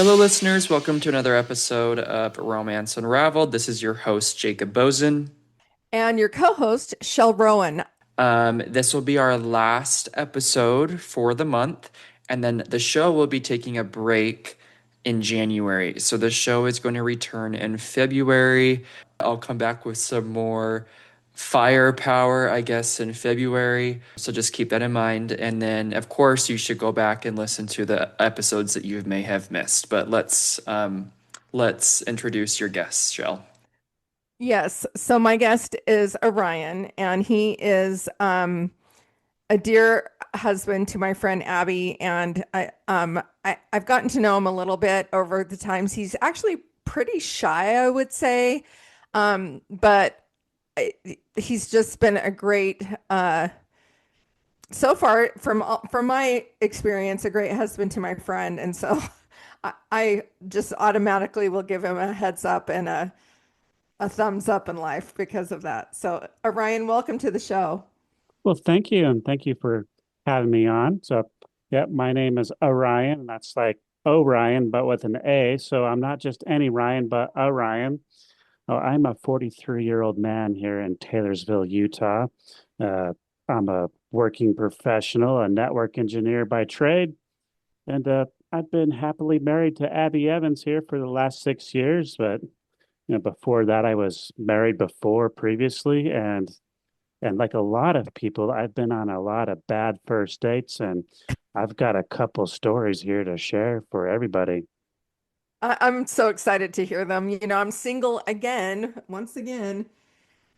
Hello, listeners. Welcome to another episode of Romance Unraveled. This is your host, Jacob Bozen. And your co-host, Shel Rowan. This will be our last episode for the month, and then the show will be taking a break in January. So the show is going to return in February. I'll come back with some more firepower, I guess, in February. So just keep that in mind. And then, of course, you should go back and listen to the episodes that you may have missed. But let's introduce your guest, Shell. Yes, so my guest is Orion, and he is a dear husband to my friend Abby, and I've gotten to know him a little bit over the times. He's actually pretty shy, I would say, but I- he's just been a great so far from my experience, a great husband to my friend, and so I just automatically will give him a heads up and a thumbs up in life because of that. So, Orion, welcome to the show. Well, thank you, and thank you for having me on. So, yeah, my name is Orion, and that's like Orion, but with an A. So I'm not just any Ryan, but Orion. Oh, I'm a 43-year-old man here in Taylorsville, Utah. Uh, I'm a working professional, a network engineer by trade, and I've been happily married to Abby Evans here for the last 6 years. But before that, I was married before previously, and like a lot of people, I've been on a lot of bad first dates, and I've got a couple stories here to share for everybody. I'm so excited to hear them. I'm single again, once again.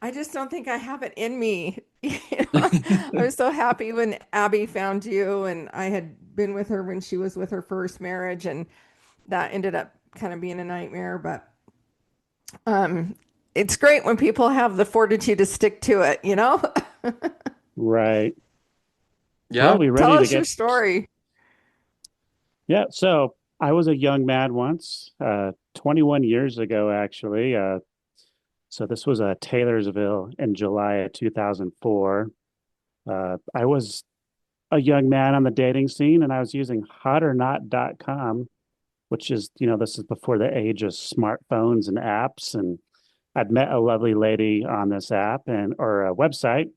I just don't think I have it in me. I was so happy when Abby found you, and I had been with her when she was with her first marriage, and that ended up kind of being a nightmare. But um, it's great when people have the fortitude to stick to it. Right. Well, Yeah. we Tell ready to us your get, story. yeah. So I was a young man once, 21 years ago, actually. So this was Taylorsville in July of 2004. I was a young man on the dating scene, and I was using hotornot.com, which is, this is before the age of smartphones and apps. And I'd met a lovely lady on this app and or a website.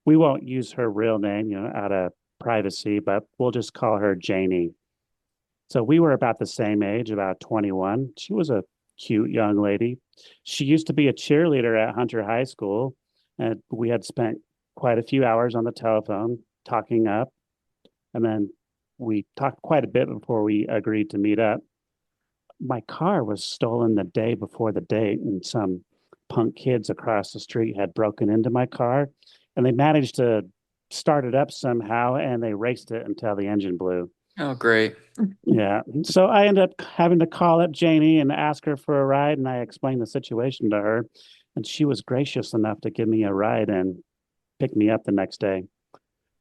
We won't use her real name, out of privacy, but we'll just call her Janie. So we were about the same age, about 21. She was a cute young lady. She used to be a cheerleader at Hunter High School, and we had spent quite a few hours on the telephone talking up. And then we talked quite a bit before we agreed to meet up. My car was stolen the day before the date, and some punk kids across the street had broken into my car, and they managed to start it up somehow, and they raced it until the engine blew. Oh, great. Yeah. So I ended up having to call up Janie and ask her for a ride, and I explained the situation to her, and she was gracious enough to give me a ride and pick me up the next day.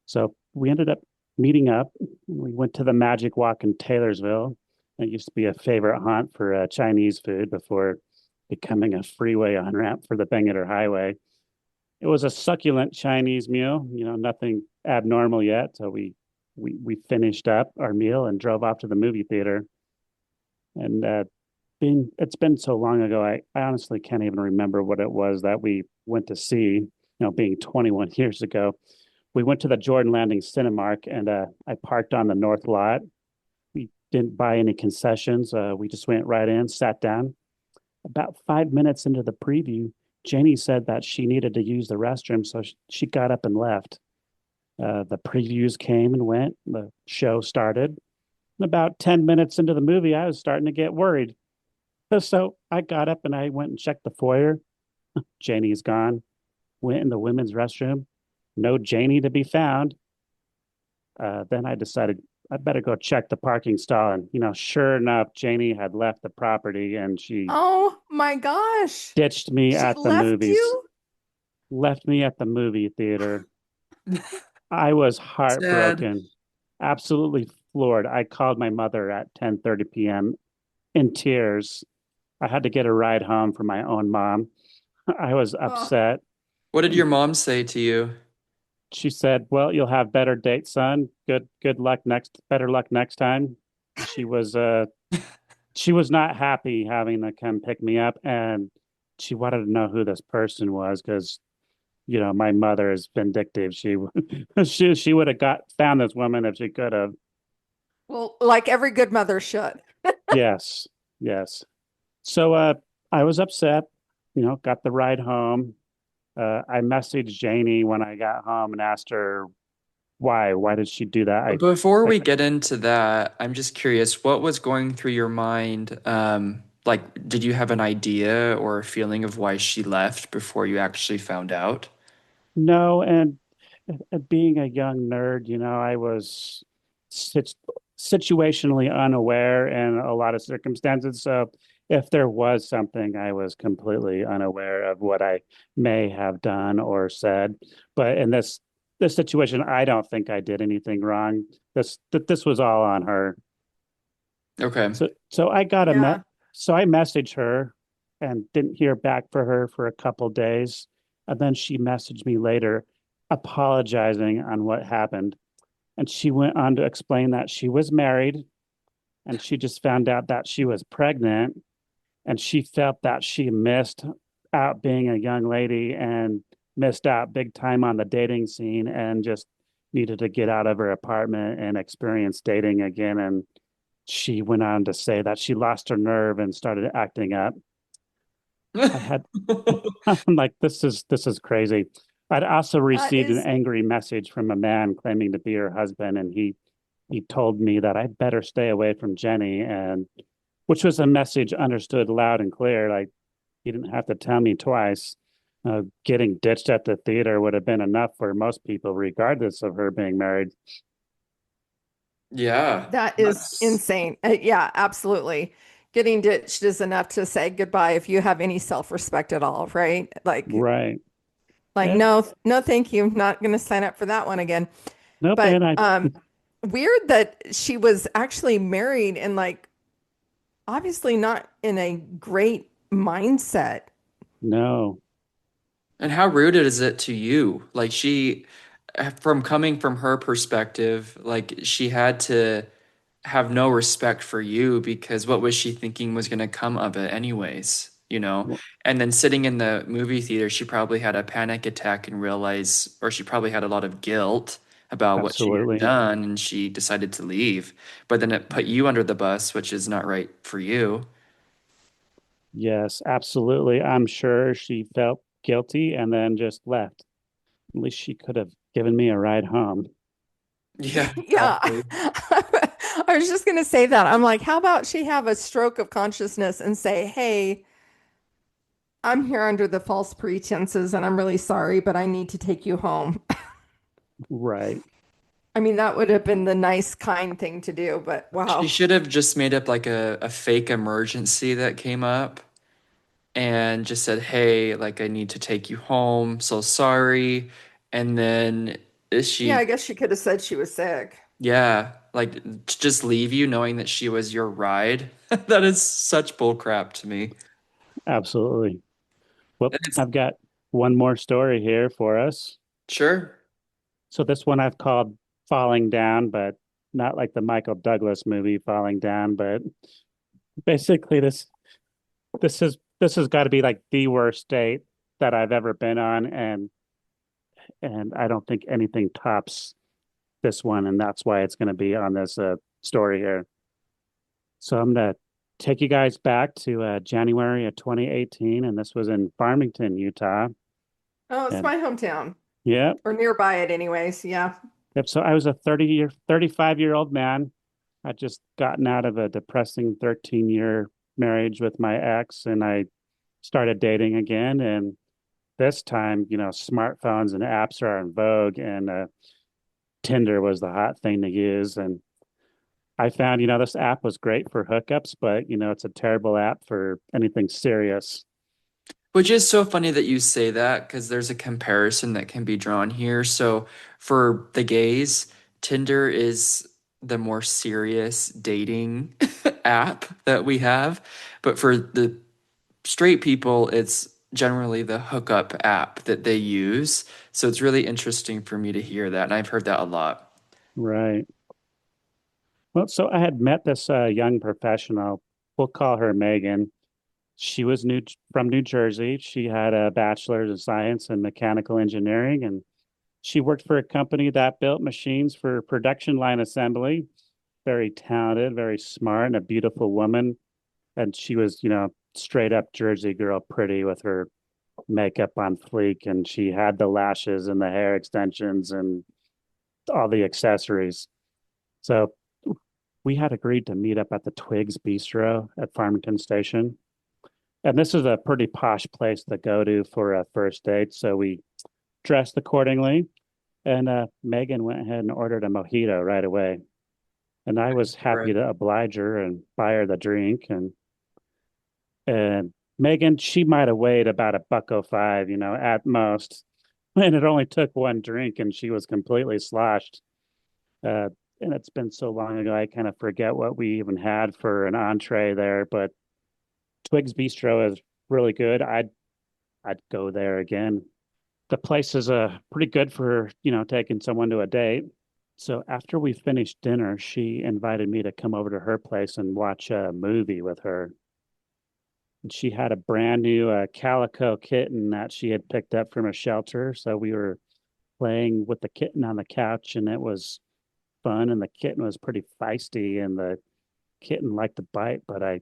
So we ended up meeting up. We went to the Magic Walk in Taylorsville. It used to be a favorite haunt for Chinese food before becoming a freeway on ramp for the Bangor Highway. It was a succulent Chinese meal, nothing abnormal yet. So we finished up our meal and drove off to the movie theater. And being it's been so long ago, I honestly can't even remember what it was that we went to see. Being 21 years ago, we went to the Jordan Landing Cinemark, and I parked on the north lot. We didn't buy any concessions. We just went right in, sat down. About 5 minutes into the preview, Janie said that she needed to use the restroom, so she got up and left. The previews came and went. The show started. And about 10 minutes into the movie, I was starting to get worried. So I got up and I went and checked the foyer. Janie's gone. Went in the women's restroom. No Janie to be found. Then I decided I better go check the parking stall. And, sure enough, Janie had left the property and she Oh my gosh. ditched me She at the left movies, you? left me at the movie theater. I was Sad. heartbroken, absolutely floored. I called my mother at 10:30 p.m. in tears. I had to get a ride home from my own mom. I was Oh, upset. What did your mom say to you? She said, "Well, you'll have better dates, son. Good luck next, better luck next time." She was she was not happy having to come pick me up, and she wanted to know who this person was because my mother is vindictive. She she would have got found this woman if she could have. Well, like every good mother should. Yes, yes. So I was upset, got the ride home. I messaged Janie when I got home and asked her why. Why did she do that? Before I we get into that, I'm just curious, what was going through your mind? Like, did you have an idea or a feeling of why she left before you actually found out? no, and being a young nerd, I was sit situationally unaware in a lot of circumstances. So if there was something, I was completely unaware of what I may have done or said. But in this situation, I don't think I did anything wrong. This was all on her. Okay. So I got a Yeah. so I messaged her and didn't hear back for her for a couple days. And then she messaged me later apologizing on what happened. And she went on to explain that she was married and she just found out that she was pregnant and she felt that she missed out being a young lady and missed out big time on the dating scene and just needed to get out of her apartment and experience dating again. And she went on to say that she lost her nerve and started acting up. I had I'm like, this is crazy. I'd also That received an is, angry message from a man claiming to be her husband, and he told me that I better stay away from Jenny, and which was a message understood loud and clear. Like he didn't have to tell me twice. Getting ditched at the theater would have been enough for most people, regardless of her being married. Yeah, that is that's insane. Yeah, absolutely. Getting ditched is enough to say goodbye if you have any self-respect at all, right? Right. Like And no, no, thank you. Not going to sign up for that one again. nope. But And I weird that she was actually married and like obviously not in a great mindset. no, and how rude is it to you? Like from coming from her perspective, like she had to have no respect for you because what was she thinking was going to come of it anyways, you know? And then sitting in the movie theater, she probably had a panic attack and realized, or she probably had a lot of guilt about what she had absolutely. done and she decided to leave. But then it put you under the bus, which is not right for you. Yes, absolutely. I'm sure she felt guilty and then just left. At least she could have given me a ride home. Yeah, Yeah. exactly. I was just going to say that. I'm like, how about she have a stroke of consciousness and say, "Hey, I'm here under the false pretenses and I'm really sorry, but I need to take you home." Right. I mean, that would have been the nice, kind thing to do, but She wow. should have just made up like a fake emergency that came up and just said, "Hey, like I need to take you home. So sorry." And then is Yeah, she, I guess she could have said she was sick. yeah, like to just leave you knowing that she was your ride. That is such bull crap to me. Absolutely. Well, And it's I've got one more story here for us. sure. So this one I've called Falling Down, but not like the Michael Douglas movie Falling Down, but basically this has got to be like the worst date that I've ever been on, and I don't think anything tops this one, and that's why it's going to be on this story here. So I'm going to take you guys back to January of 2018, and this was in Farmington, Utah. Oh, it's And my hometown yeah, or nearby it anyways. Yeah. yep. So I was a 35-year-old man. I'd just gotten out of a depressing 13-year marriage with my ex, and I started dating again. And this time, smartphones and apps are in vogue, and Tinder was the hot thing to use. And I found, this app was great for hookups, but, it's a terrible app for anything serious. Which is so funny that you say that because there's a comparison that can be drawn here. So for the gays, Tinder is the more serious dating app that we have. But for the straight people, it's generally the hookup app that they use. So it's really interesting for me to hear that. And I've heard that a lot. Right. Well, so I had met this young professional we'll call her Megan. She was new from New Jersey. She had a bachelor's of science in mechanical engineering, and she worked for a company that built machines for production line assembly. Very talented, very smart, and a beautiful woman. And she was, straight up Jersey girl, pretty with her makeup on fleek, and she had the lashes and the hair extensions and all the accessories. So we had agreed to meet up at the Twigs Bistro at Farmington Station. And this is a pretty posh place to go to for a first date. So we dressed accordingly. And Megan went ahead and ordered a mojito right away. And I was happy Right. to oblige her and buy her the drink. And Megan, she might have weighed about a buck 05, at most. And it only took one drink and she was completely sloshed. Uh, and it's been so long ago, I kind of forget what we even had for an entree there. But Twigs Bistro is really good. I'd go there again. The place is pretty good for, taking someone to a date. So after we finished dinner, she invited me to come over to her place and watch a movie with her. And she had a brand new calico kitten that she had picked up from a shelter. So we were playing with the kitten on the couch, and it was fun. And the kitten was pretty feisty, and the kitten liked to bite. But I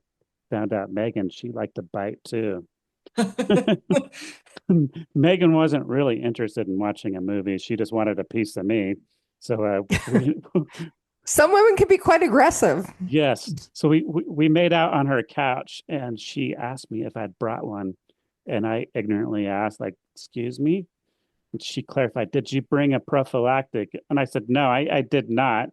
found out Megan, she liked to bite too. Megan wasn't really interested in watching a movie. She just wanted a piece of me. So Some women can be quite aggressive. yes. So we made out on her couch, and she asked me if I'd brought one, and I ignorantly asked, like, "Excuse me." And she clarified, "Did you bring a prophylactic?" And I said, "No, I did not.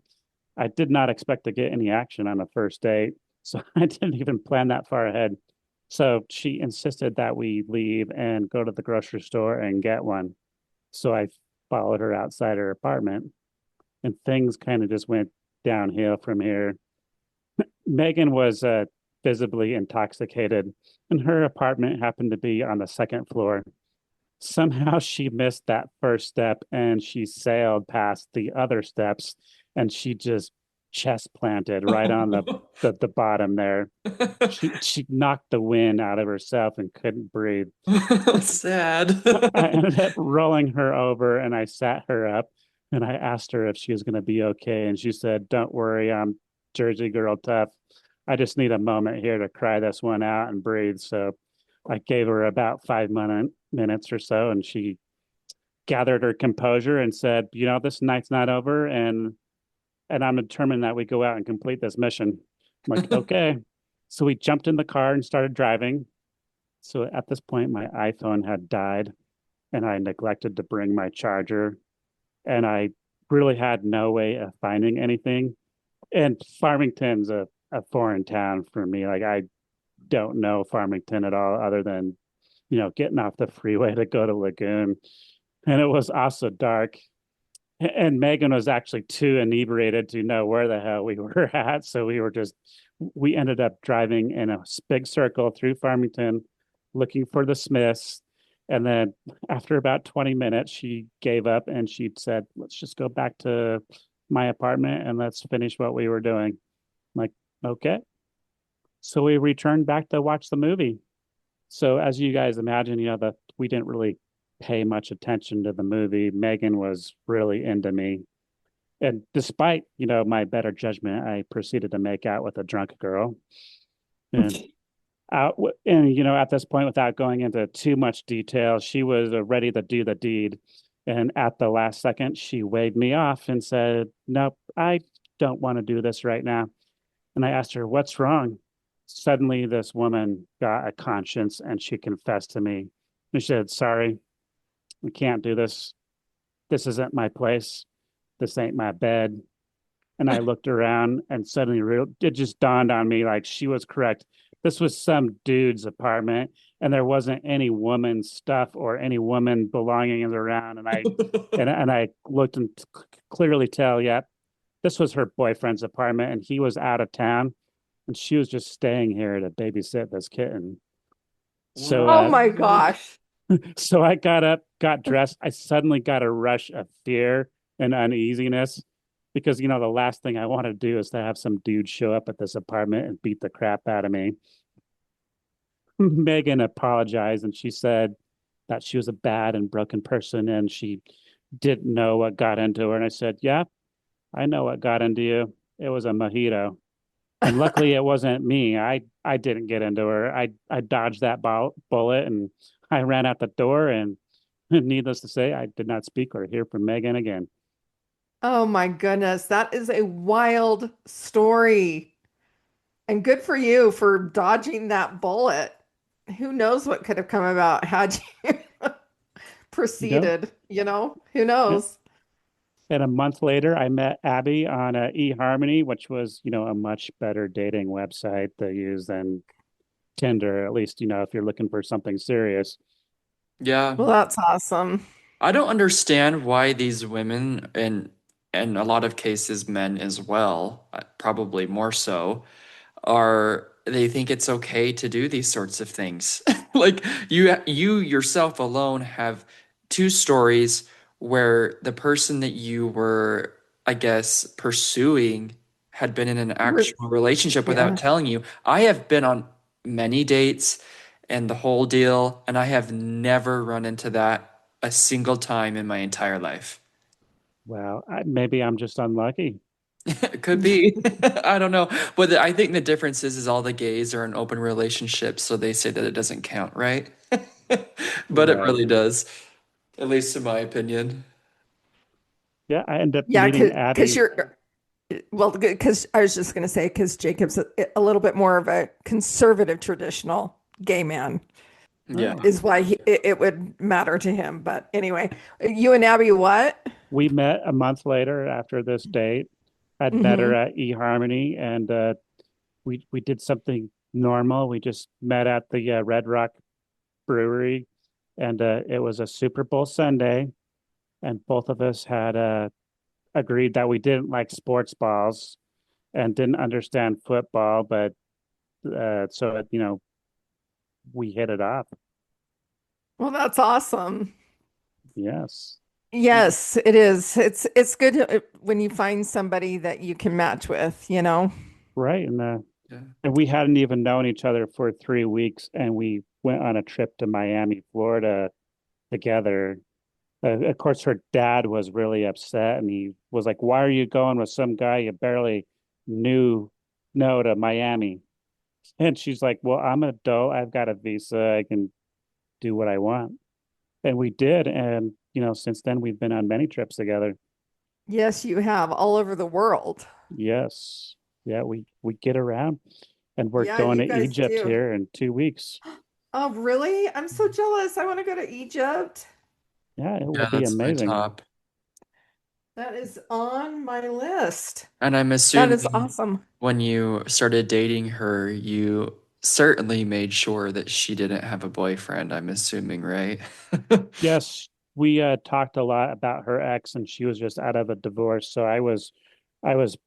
I did not expect to get any action on a first date, so I didn't even plan that far ahead." So she insisted that we leave and go to the grocery store and get one. So I followed her outside her apartment, and things kind of just went downhill from here. Megan was visibly intoxicated, and her apartment happened to be on the second floor. Somehow she missed that first step and she sailed past the other steps, and she just chest planted right Oh on the, no. the, the bottom there. She knocked the wind out of herself and couldn't breathe. Sad. I ended up rolling her over and I sat her up and I asked her if she was going to be okay. And she said, "Don't worry, I'm Jersey girl tough. I just need a moment here to cry this one out and breathe." So I gave her about 5 minutes or so, and she gathered her composure and said, "This night's not over, and I'm determined that we go out and complete this mission." I'm like, "Okay." So we jumped in the car and started driving. So at this point, my iPhone had died, and I neglected to bring my charger, and I really had no way of finding anything. And Farmington's a foreign town for me. Like, I don't know Farmington at all, other than getting off the freeway to go to Lagoon. And it was also dark. And Megan was actually too inebriated to know where the hell we were at. So we ended up driving in a big circle through Farmington looking for the Smiths. And then after about 20 minutes, she gave up and she said, "Let's just go back to my apartment and let's finish what we were doing." I'm like, "Okay." So we returned back to watch the movie. So as you guys imagine, we didn't really pay much attention to the movie. Megan was really into me. And despite, my better judgment, I proceeded to make out with a drunk girl. And at this point, without going into too much detail, she was ready to do the deed. And at the last second, she waved me off and said, "Nope, I don't want to do this right now." And I asked her, "What's wrong?" Suddenly, this woman got a conscience and she confessed to me. And she said, "Sorry, we can't do this. This isn't my place. This ain't my bed." And I looked around and suddenly it just dawned on me, like, she was correct. This was some dude's apartment and there wasn't any woman stuff or any woman belongings around. And I looked and clearly tell, yeah, this was her boyfriend's apartment and he was out of town and she was just staying here to babysit this kitten. So Oh uh my gosh. so I got up, got dressed. I suddenly got a rush of fear and uneasiness. because the last thing I want to do is to have some dude show up at this apartment and beat the crap out of me. Megan apologized and she said that she was a bad and broken person and she didn't know what got into her. And I said, "Yeah, I know what got into you. It was a mojito." And luckily it wasn't me. I didn't get into her. I dodged that bullet and I ran out the door and needless to say, I did not speak or hear from Megan again. Oh my goodness, that is a wild story. And good for you for dodging that bullet. Who knows what could have come about had you Yep. proceeded, Who knows? And a month later, I met Abby on eHarmony, which was, a much better dating website to use than Tinder, at least, if you're looking for something serious. Yeah. Well, that's awesome. I don't understand why these women and a lot of cases men as well, probably more so, are they think it's okay to do these sorts of things. Like you yourself alone have two stories where the person that you were, I guess, pursuing had been in an Re- actual relationship without Yeah. telling you. I have been on many dates and the whole deal, and I have never run into that a single time in my entire life. Well, maybe I'm just unlucky. It could be. I don't know. But I think the difference is all the gays are in open relationships, so they say that it doesn't count, right? But it Right. really does, at least in my opinion. Yeah, I ended up Yeah, meeting because Abby. you're well, because I was just going to say, because Jacob's a little bit more of a conservative, traditional gay man Yeah. Oh, is why it would matter to him. But anyway, you and Abby, what? we met a month later after this date. I'd met her Hmm. at eHarmony and we did something normal. We just met at the Red Rock Brewery and it was a Super Bowl Sunday and both of us had agreed that we didn't like sports balls and didn't understand football, but so we hit it off. Well, that's awesome. Yes, Yes, it is. It's good when you find somebody that you can match with. right. Yeah. And we hadn't even known each other for 3 weeks, and we went on a trip to Miami, Florida together. Of course, her dad was really upset, and he was like, "Why are you going with some guy you barely knew, no, to Miami?" And she's like, "Well, I'm an adult. I've got a visa. I can do what I want." And we did. And, since then we've been on many trips together. Yes, you have all over the world. Yes. Yeah, we get around and we're Yeah, going you to guys Egypt do. here in 2 weeks. Oh, really? I'm so jealous. I want to go to Egypt. Yeah, it will Yeah, be that's my amazing. top. That is on my list. And I'm That is assuming awesome. when you started dating her, you certainly made sure that she didn't have a boyfriend, I'm assuming, right? Yes, we talked a lot about her ex and she was just out of a divorce. So I was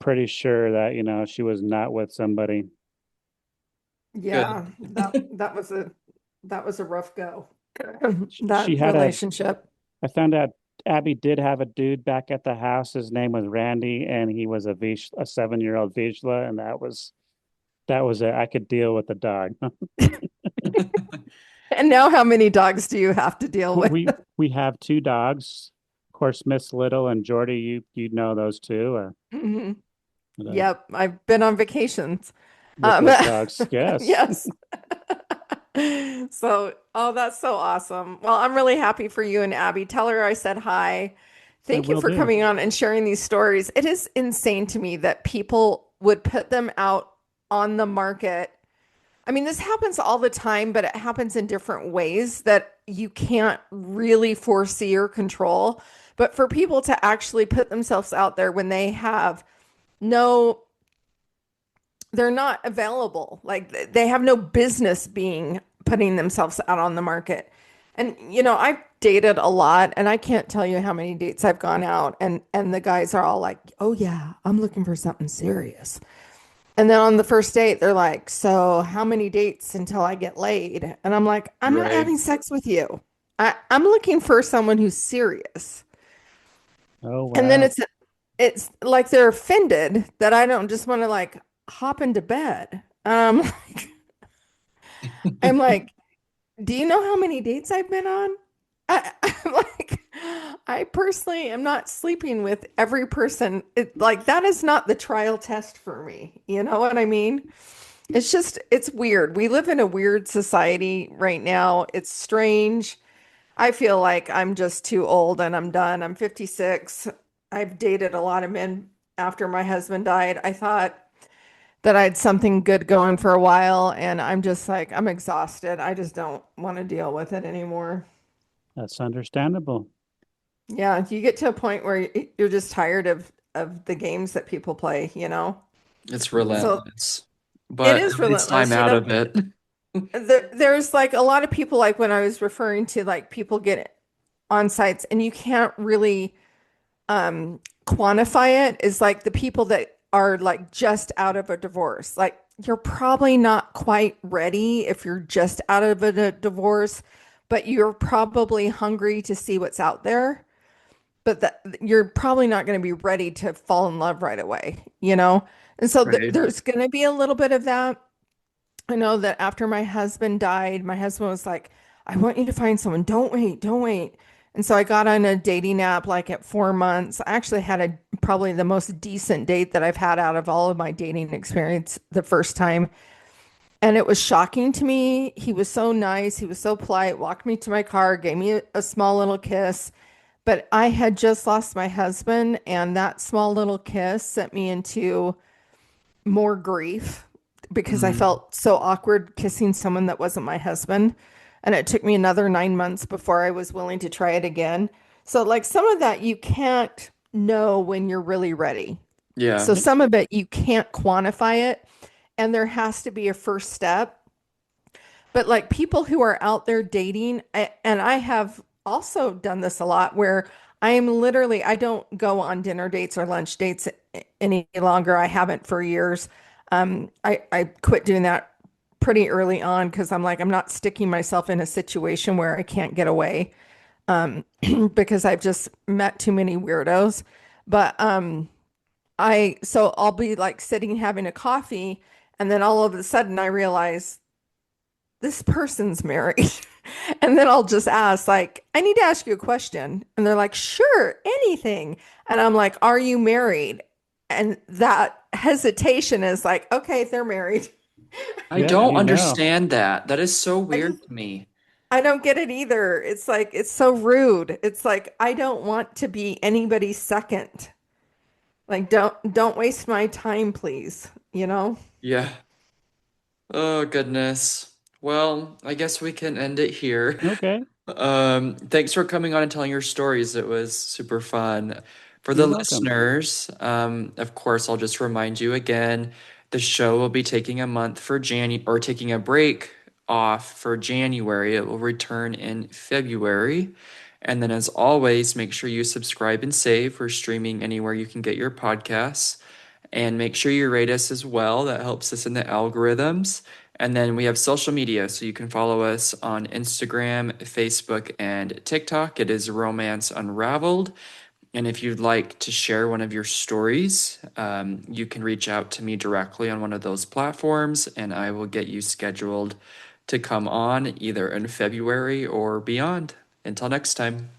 pretty sure that, she was not with somebody. Good. Yeah, that was a rough go. She That had a relationship. I found out Abby did have a dude back at the house. His name was Randy, and he was a 7-year-old Vizsla, and that was it. I could deal with the dog. And now how many dogs do you have to deal with? We have two dogs, of course, Miss Little and Jordy. You know those two, Mhm. uh, Yep, I've been on vacations. with Um, those dogs. Yes, yes. So, oh, that's so awesome. Well, I'm really happy for you and Abby. Tell her I said hi. I Thank you will for do. coming on and sharing these stories. It is insane to me that people would put them out on the market. I mean, this happens all the time, but it happens in different ways that you can't really foresee or control. But for people to actually put themselves out there when they have no, they're not available. Like they have no business being putting themselves out on the market. And I've dated a lot and I can't tell you how many dates I've gone out and the guys are all like, "Oh yeah, I'm looking for something serious." And then on the first date, they're like, "So how many dates until I get laid?" And I'm like, "I'm not Right. having sex with you. I'm looking for someone who's serious." Oh And then wow. it's it's like they're offended that I don't just want to like hop into bed. I'm like, do you know how many dates I've been on? I'm like, I personally am not sleeping with every person. Like that is not the trial test for me. You know what I mean? It's just, it's weird. We live in a weird society right now. It's strange. I feel like I'm just too old and I'm done. I'm 56. I've dated a lot of men after my husband died. I thought that I had something good going for a while, and I'm just like, I'm exhausted. I just don't want to deal with it anymore. That's understandable. Yeah, you get to a point where you're just tired of the games that people play, you know? It's So relentless, it but is at least I'm relentless, you out know? of it. There's like a lot of people, like when I was referring to like people get on sites and you can't really quantify it, is like the people that are like just out of a divorce. Like you're probably not quite ready if you're just out of a divorce, but you're probably hungry to see what's out there. But that you're probably not going to be ready to fall in love right away, you know? And so Right. there's going to be a little bit of that. I know that after my husband died, my husband was like, I want you to find someone. Don't wait, don't wait. And so I got on a dating app like at 4 months. I actually had probably the most decent date that I've had out of all of my dating experience the first time. And it was shocking to me. He was so nice. He was so polite, walked me to my car, gave me a small little kiss. But I had just lost my husband, and that small little kiss sent me into more grief because I Mm, felt so awkward kissing someone that wasn't my husband. And it took me another 9 months before I was willing to try it again. So, like, some of that you can't know when you're really ready. yeah. So, some of it you can't quantify it, and there has to be a first step. But, like, people who are out there dating, and I have also done this a lot where I am literally, I don't go on dinner dates or lunch dates any longer. I haven't for years. I quit doing that pretty early on because I'm like, I'm not sticking myself in a situation where I can't get away because I've just met too many weirdos. But so I'll be like sitting having a coffee, and then all of a sudden I realize this person's married. And then I'll just ask, like, I need to ask you a question. And they're like, sure, anything. And I'm like, are you married? And that hesitation is like, okay, they're married. I Good don't to know. understand that. That is so I weird just, to me. I don't get it either. It's like, it's so rude. It's like, I don't want to be anybody's second. Like, don't waste my time, please. You know? Yeah. Oh, goodness. Well, I guess we can end it here. Okay. Thanks for coming on and telling your stories. It was super fun. For the You're welcome. listeners, of course, I'll just remind you again, the show will be taking a month for January or taking a break off for January. It will return in February. And then, as always, make sure you subscribe and save. We're streaming anywhere you can get your podcasts. And make sure you rate us as well. That helps us in the algorithms. And then we have social media, so you can follow us on Instagram, Facebook, and TikTok. It is Romance Unraveled. And if you'd like to share one of your stories, you can reach out to me directly on one of those platforms, and I will get you scheduled to come on either in February or beyond. Until next time.